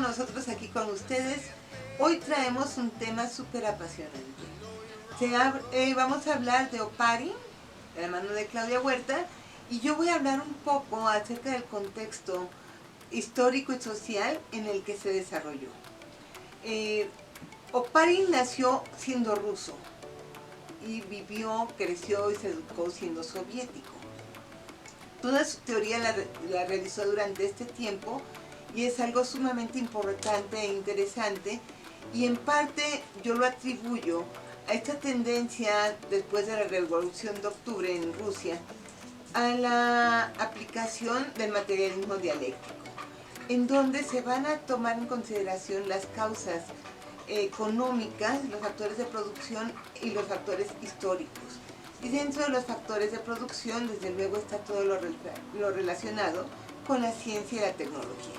nuevo nosotros aquí con ustedes. Hoy traemos un tema súper apasionante. Vamos a hablar de Oparin, de la mano de Claudia Huerta, y yo voy a hablar un poco acerca del contexto histórico y social en el que se desarrolló. Oparin nació siendo ruso y vivió, creció y se educó siendo soviético. Toda su teoría la realizó durante este tiempo y es algo sumamente importante e interesante, y en parte yo lo atribuyo a esta tendencia después de la Revolución de Octubre en Rusia a la aplicación del materialismo dialéctico, en donde se van a tomar en consideración las causas económicas, los factores de producción y los factores históricos. Y dentro de los factores de producción, desde luego, está todo lo relacionado con la ciencia y la tecnología.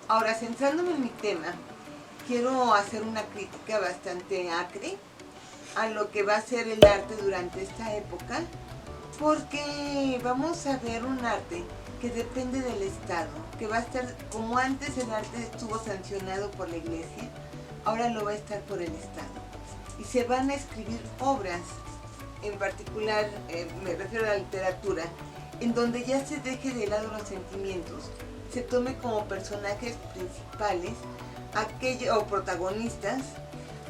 Ahora, centrándome en mi tema, quiero hacer una crítica bastante acre a lo que va a ser el arte durante esta época, porque vamos a ver un arte que depende del Estado, que va a estar, como antes el arte estuvo sancionado por la Iglesia, ahora lo va a estar por el Estado. Y se van a escribir obras, en particular me refiero a la literatura, en donde ya se deje de lado los sentimientos, se tome como personajes principales o protagonistas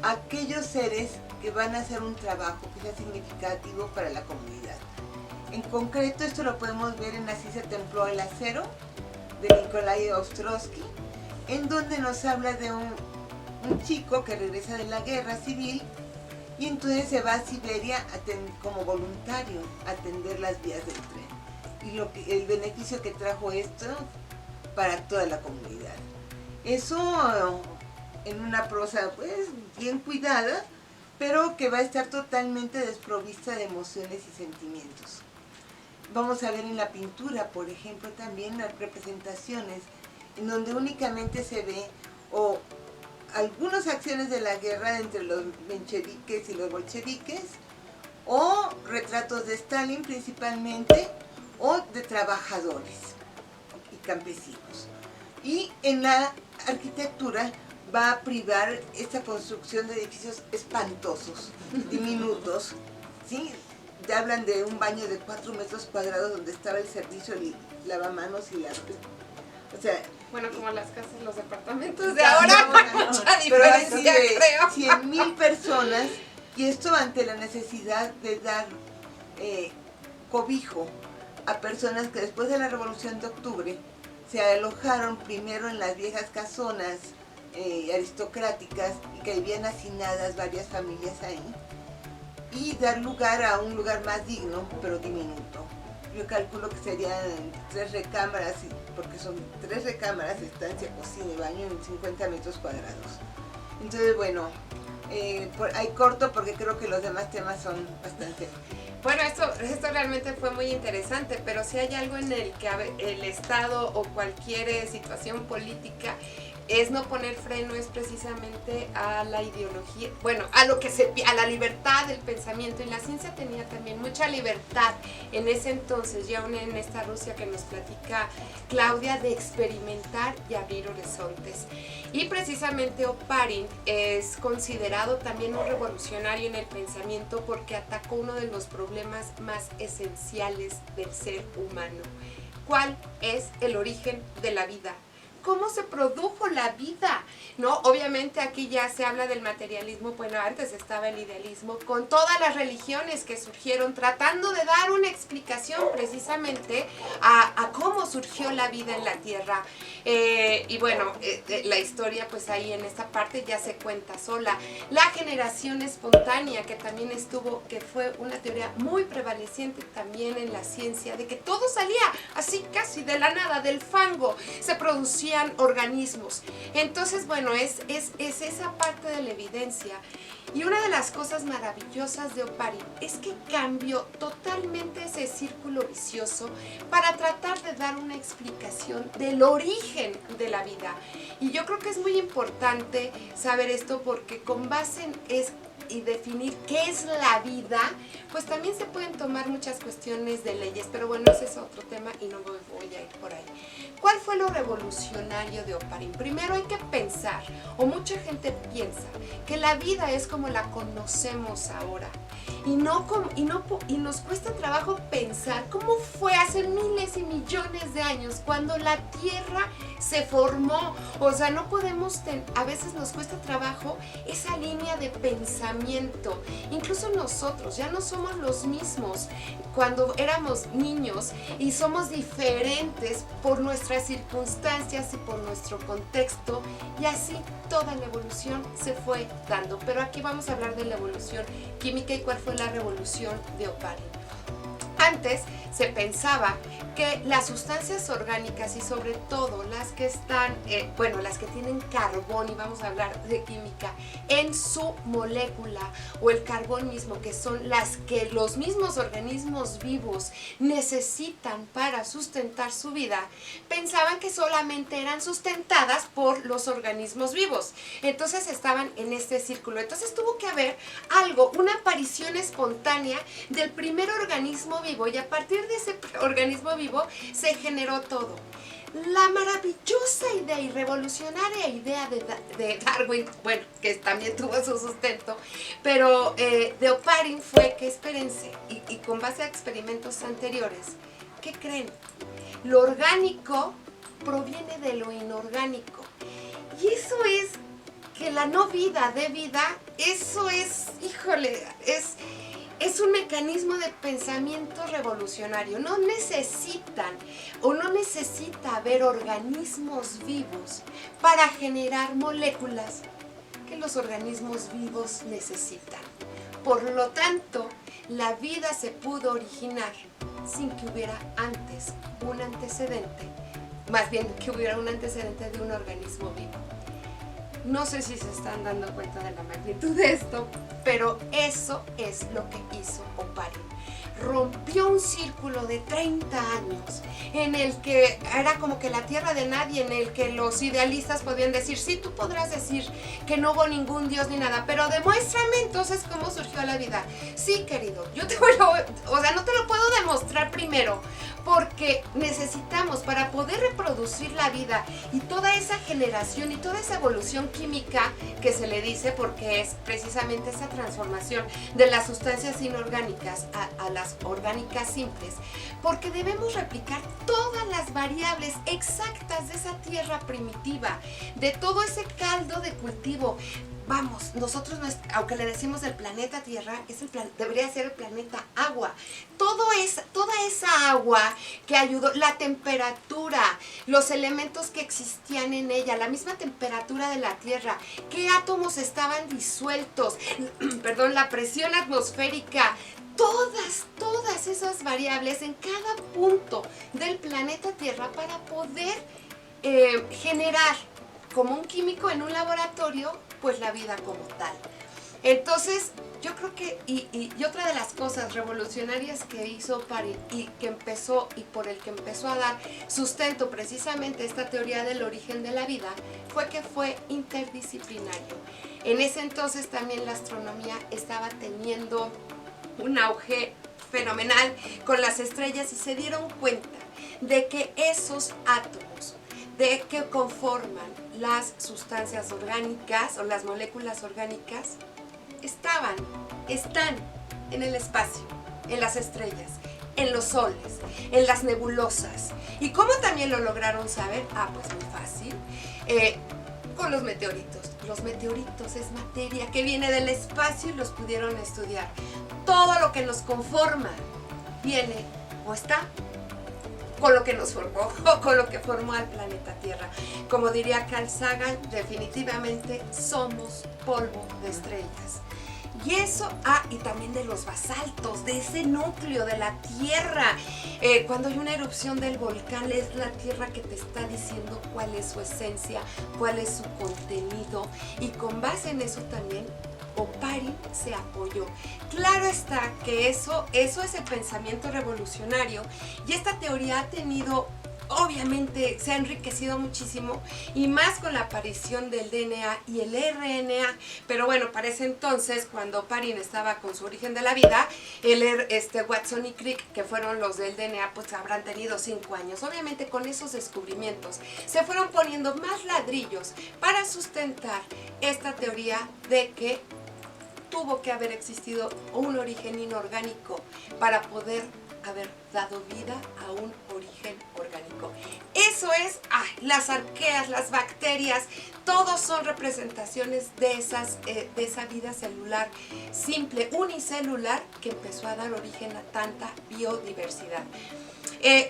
aquellos seres que van a hacer un trabajo que sea significativo para la comunidad. En concreto, esto lo podemos ver en Así se templó el acero, de Nikolai Ostrovsky, en donde nos habla de un chico que regresa de la guerra civil y entonces se va a Siberia como voluntario a atender las vías del tren. Y el beneficio que trajo esto para toda la comunidad. Eso en una prosa pues bien cuidada, pero que va a estar totalmente desprovista de emociones y sentimientos. Vamos a ver en la pintura, por ejemplo, también las representaciones en donde únicamente se ve algunas acciones de la guerra entre los mencheviques y los bolcheviques, o retratos de Stalin principalmente, o de trabajadores y campesinos. Y en la arquitectura va a privar esta construcción de edificios espantosos, diminutos, ¿sí? Ya hablan de un baño de 4 metros cuadrados donde estaba el servicio, el lavamanos y o sea, bueno, como las casas, los departamentos de ahora, mucha diferencia, creo. 100,000 personas, y esto ante la necesidad de dar cobijo a personas que después de la Revolución de Octubre se alojaron primero en las viejas casonas aristocráticas y que vivían hacinadas varias familias ahí, y dar lugar a un lugar más digno, pero diminuto. Yo calculo que serían 3 recámaras, porque son 3 recámaras, estancia, cocina y baño en 50 metros cuadrados. Entonces, bueno, ahí corto porque creo que los demás temas son bastante... Bueno, esto realmente fue muy interesante, pero si hay algo en el que el Estado o cualquier situación política es no poner freno, es precisamente a la ideología, bueno, a la libertad del pensamiento, y la ciencia tenía también mucha libertad en ese entonces, ya en esta Rusia que nos platica Claudia, de experimentar y abrir horizontes. Y precisamente Oparin es considerado también un revolucionario en el pensamiento porque atacó uno de los problemas más esenciales del ser humano. ¿Cuál es el origen de la vida? ¿Cómo se produjo la vida? ¿No? Obviamente aquí ya se habla del materialismo, bueno, antes estaba el idealismo, con todas las religiones que surgieron, tratando de dar una explicación precisamente a cómo surgió la vida en la Tierra. Y bueno, la historia pues ahí en esta parte ya se cuenta sola. La generación espontánea, que también que fue una teoría muy prevaleciente también en la ciencia, de que todo salía así casi de la nada, del fango, se producía organismos. Entonces, bueno, es esa parte de la evidencia. Y una de las cosas maravillosas de Oparin es que cambió totalmente ese círculo vicioso para tratar de dar una explicación del origen de la vida. Y yo creo que es muy importante saber esto porque con base en y definir qué es la vida, pues también se pueden tomar muchas cuestiones de leyes, pero bueno, ese es otro tema y no me voy a ir por ahí. ¿Cuál fue lo revolucionario de Oparin? Primero hay que pensar, o mucha gente piensa, que la vida es como la conocemos ahora. Y nos cuesta trabajo pensar cómo fue hace miles y millones de años cuando la Tierra se formó. O sea, no podemos, a veces nos cuesta trabajo esa línea de pensamiento. Incluso nosotros ya no somos los mismos cuando éramos niños y somos diferentes por nuestras circunstancias y por nuestro contexto, y así toda la evolución se fue dando. Pero aquí vamos a hablar de la evolución química y cuál fue la revolución de Oparin. Antes se pensaba que las sustancias orgánicas y sobre todo las que están, las que tienen carbón, y vamos a hablar de química, en su molécula, o el carbón mismo, que son las que los mismos organismos vivos necesitan para sustentar su vida, pensaban que solamente eran sustentadas por los organismos vivos. Entonces estaban en este círculo. Entonces tuvo que haber algo, una aparición espontánea del primer organismo vivo, y a partir de ese organismo vivo se generó todo. La maravillosa idea y revolucionaria idea de Darwin, bueno, que también tuvo su sustento, pero de Oparin fue que, espérense, y con base a experimentos anteriores, ¿qué creen? Lo orgánico proviene de lo inorgánico. Y eso es que la no vida de vida, eso es, híjole, es un mecanismo de pensamiento revolucionario. No necesita haber organismos vivos para generar moléculas que los organismos vivos necesitan. Por lo tanto, la vida se pudo originar sin que hubiera antes un antecedente, más bien que hubiera un antecedente de un organismo vivo. No sé si se están dando cuenta de la magnitud de esto, pero eso es lo que hizo Oparin. Rompió un círculo de 30 años en el que era como que la tierra de nadie, en el que los idealistas podían decir, sí, tú podrás decir que no hubo ningún dios ni nada, pero demuéstrame entonces cómo surgió la vida. Sí, querido, no te lo puedo demostrar primero, porque necesitamos, para poder reproducir la vida y toda esa generación y toda esa evolución química que se le dice, porque es precisamente esa transformación de las sustancias inorgánicas a las orgánicas simples, porque debemos replicar todas las variables exactas de esa tierra primitiva, de todo ese caldo de cultivo. Vamos, nosotros, aunque le decimos el planeta Tierra, debería ser el planeta Agua. Toda esa agua que ayudó, la temperatura, los elementos que existían en ella, la misma temperatura de la Tierra, qué átomos estaban disueltos, la presión atmosférica, todas esas variables en cada punto del planeta Tierra para poder generar, como un químico en un laboratorio, pues la vida como tal. Entonces, yo creo que, y otra de las cosas revolucionarias que hizo Oparin y por el que empezó a dar sustento precisamente a esta teoría del origen de la vida, fue que fue interdisciplinario. En ese entonces también la astronomía estaba teniendo un auge fenomenal con las estrellas, y se dieron cuenta de que esos átomos de que conforman las sustancias orgánicas o las moléculas orgánicas están en el espacio, en las estrellas, en los soles, en las nebulosas. ¿Y cómo también lo lograron saber? Pues muy fácil, con los meteoritos. Los meteoritos es materia que viene del espacio y los pudieron estudiar. Todo lo que nos conforma viene o está con lo que nos formó, o con lo que formó al planeta Tierra. Como diría Carl Sagan, definitivamente somos polvo de estrellas. Y eso, y también de los basaltos, de ese núcleo de la Tierra. Cuando hay una erupción del volcán, es la Tierra que te está diciendo cuál es su esencia, cuál es su contenido. Y con base en eso también, Oparin se apoyó. Claro está que eso es el pensamiento revolucionario, y esta teoría ha tenido obviamente se ha enriquecido muchísimo, y más con la aparición del DNA y el RNA. Pero bueno, para ese entonces, cuando Oparin estaba con su origen de la vida, Watson y Crick, que fueron los del DNA, pues habrán tenido 5 años. Obviamente con esos descubrimientos se fueron poniendo más ladrillos para sustentar esta teoría de que tuvo que haber existido un origen inorgánico para poder haber dado vida a un origen orgánico. Eso es, las arqueas, las bacterias, todos son representaciones de esa vida celular simple, unicelular, que empezó a dar origen a tanta biodiversidad.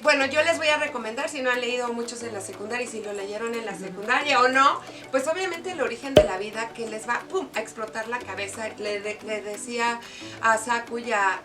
Bueno, yo les voy a recomendar, si no han leído muchos en la secundaria y si lo leyeron en la secundaria o no, pues obviamente el origen de la vida, que les va a explotar la cabeza. Le decía a Saku y a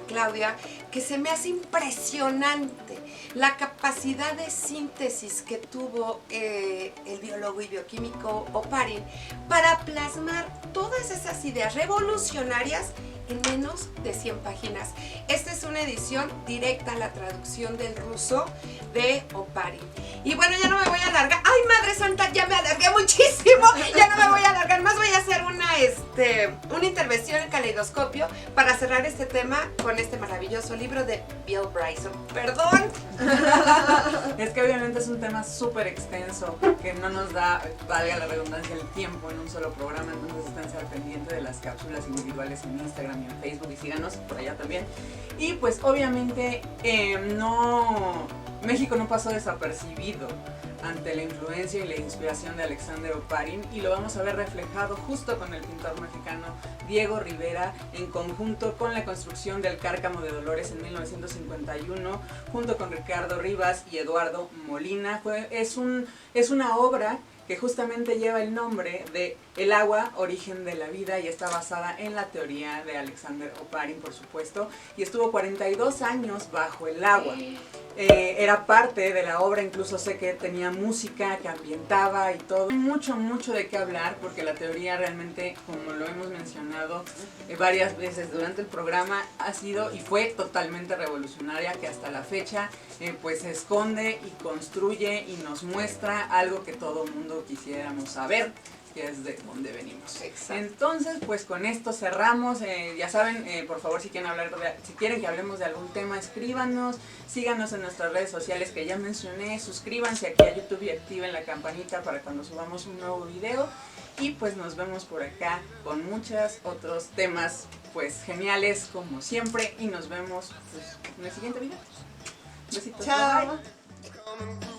Claudia que se me hace impresionante la capacidad de síntesis que tuvo el biólogo y bioquímico Oparin para plasmar todas esas ideas revolucionarias en menos de 100 páginas. Esta es una edición directa a la traducción del ruso de Oparin. Y bueno, ya no me voy a alargar. ¡Ay, Madre Santa! Ya me alargué muchísimo. Ya no me voy a alargar más. Voy a hacer una intervención en Caleidoscopio para cerrar este tema con este maravilloso libro de Bill Bryson. ¡Perdón! Es que obviamente es un tema súper extenso que no nos da, valga la redundancia, el tiempo en un solo programa. Entonces estén al pendiente de las cápsulas individuales en Instagram y en Facebook, y síganos por allá también. Y pues obviamente México no pasó desapercibido ante la influencia y la inspiración de Alexander Oparin, y lo vamos a ver reflejado justo con el pintor mexicano Diego Rivera, en conjunto con la construcción del Cárcamo de Dolores en 1951, junto con Ricardo Rivas y Eduardo Molina. Es una obra que justamente lleva el nombre de El agua, origen de la vida, y está basada en la teoría de Alexander Oparin, por supuesto, y estuvo 42 años bajo el agua. Era parte de la obra, incluso sé que tenía música que ambientaba y todo. Mucho de qué hablar, porque la teoría realmente, como lo hemos mencionado varias veces durante el programa, ha sido y fue totalmente revolucionaria, que hasta la fecha pues se esconde y construye y nos muestra algo que todo mundo quisiéramos saber, que es de dónde venimos. Exacto. Entonces, pues con esto cerramos. Ya saben, por favor, si quieren que hablemos de algún tema, escríbanos, síganos en nuestras redes sociales que ya mencioné, suscríbanse aquí a YouTube y activen la campanita para cuando subamos un nuevo video, y pues nos vemos por acá con muchos otros temas pues geniales como siempre, y nos vemos pues, en el siguiente video. Besitos. Chao. Bye.